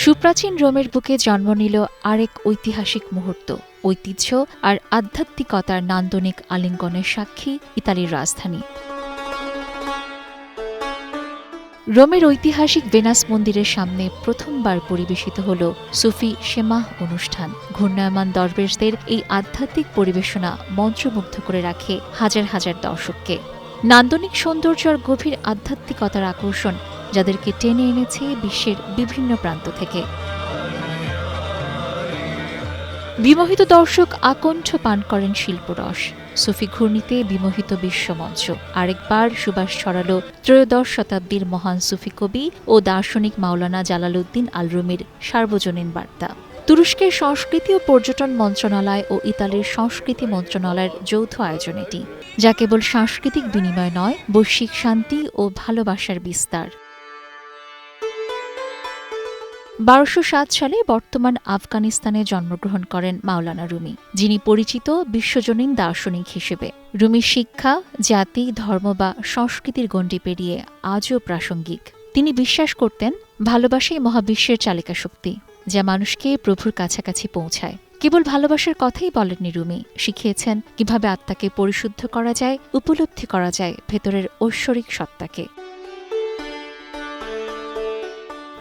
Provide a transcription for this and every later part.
সুপ্রাচীন রোমের বুকে জন্ম নিল আরেক ঐতিহাসিক মুহূর্ত। ঐতিহ্য আর আধ্যাত্মিকতার নান্দনিক আলিঙ্গনের সাক্ষী ইতালির রাজধানী। রোমের ঐতিহাসিক ভেনাস মন্দিরের সামনে প্রথমবার পরিবেশিত হল সুফি শেমাহ অনুষ্ঠান। ঘূর্ণায়মান দরবেশদের এই আধ্যাত্মিক পরিবেশনা মন্ত্রমুগ্ধ করে রাখে হাজার হাজার দর্শককে। নান্দনিক সৌন্দর্য আর গভীর আধ্যাত্মিকতার আকর্ষণ যাদেরকে টেনে এনেছে বিশ্বের বিভিন্ন প্রান্ত থেকে। বিমোহিত দর্শক আকণ্ঠ পান করেন শিল্পরস। সুফি ঘূর্ণিতে বিমোহিত বিশ্বমঞ্চ আরেকবার সুবাস ছড়াল ত্রয়োদশ শতাব্দীর মহান সুফি কবি ও দার্শনিক মাওলানা জালালউদ্দিন আল রুমির সার্বজনীন বার্তা। তুরস্কের সংস্কৃতি ও পর্যটন মন্ত্রণালয় ও ইতালির সংস্কৃতি মন্ত্রণালয়ের যৌথ আয়োজন এটি, যা কেবল সাংস্কৃতিক বিনিময় নয়, বৈশ্বিক শান্তি ও ভালোবাসার বিস্তার। 1207 সালে বর্তমান আফগানিস্তানে জন্মগ্রহণ করেন মাওলানা রুমি, যিনি পরিচিত বিশ্বজনীন দার্শনিক হিসেবে। রুমির শিক্ষা জাতি, ধর্ম বা সংস্কৃতির গণ্ডি পেরিয়ে আজও প্রাসঙ্গিক। তিনি বিশ্বাস করতেন ভালোবাসাই মহাবিশ্বের চালিকা শক্তি, যা মানুষকে প্রভুর কাছাকাছি পৌঁছায়। কেবল ভালোবাসার কথাই বলেননি রুমি, শিখিয়েছেন কিভাবে আত্মাকে পরিশুদ্ধ করা যায়, উপলব্ধি করা যায় ভেতরের ঐশ্বরিক সত্তাকে।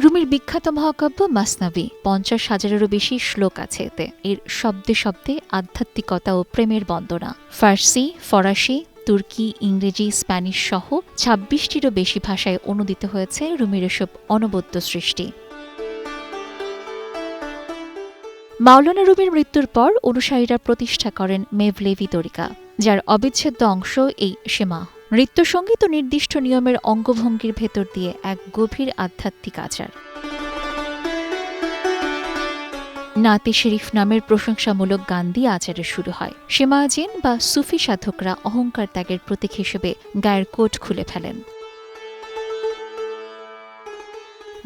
রুমির বিখ্যাত মহাকাব্য মাসনাবি 50,000-এরও বেশি শ্লোক আছে এতে। এর শব্দে শব্দে আধ্যাত্মিকতা ও প্রেমের বন্দনা। ফার্সি, ফরাসি, তুর্কি, ইংরেজি, স্প্যানিশ সহ 26টিরও বেশি ভাষায় অনুদিত হয়েছে রুমির এসব অনবদ্য সৃষ্টি। মাওলানা রুমির মৃত্যুর পর অনুসারীরা প্রতিষ্ঠা করেন মেভলেভি তরিকা, যার অবিচ্ছেদ্য অংশ এই শেমাহ। নৃত্যসঙ্গীত ও নির্দিষ্ট নিয়মের অঙ্গভঙ্গির ভেতর দিয়ে এক গভীর আধ্যাত্মিক আচার। নাতে শরীফ নামের প্রশংসামূলক গান দিয়ে আচারের শুরু হয়। শেমাজিন বা সুফি সাধকরা অহংকার ত্যাগের প্রতীক হিসেবে গায়ের কোট খুলে ফেলেন।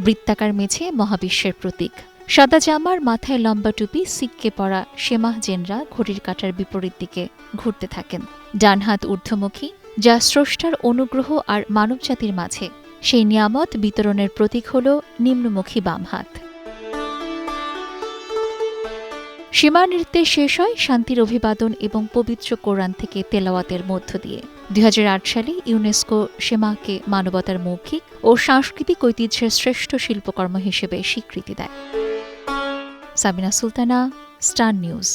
বৃত্তাকার মেঝে মহাবিশ্বের প্রতীক। সাদা জামার মাথায় লম্বা টুপি সিক্কে পরা শেমাহ জেনরা ঘড়ির কাঁটার বিপরীত দিকে ঘুরতে থাকেন। ডান হাত ঊর্ধ্বমুখী, যা স্রষ্টার অনুগ্রহ আর মানবজাতির মাঝে সেই নিয়ামত বিতরণের প্রতীক হল নিম্নমুখী বাম হাত। সীমা নৃত্যে শেষ হয় শান্তির অভিবাদন এবং পবিত্র কোরআন থেকে তেলাওয়াতের মধ্য দিয়ে। 2008 সালে ইউনেস্কো শেমাকে মানবতার মৌখিক ও সাংস্কৃতিক ঐতিহ্যের শ্রেষ্ঠ শিল্পকর্ম হিসেবে স্বীকৃতি দেয়। Sabina Sultana, star news.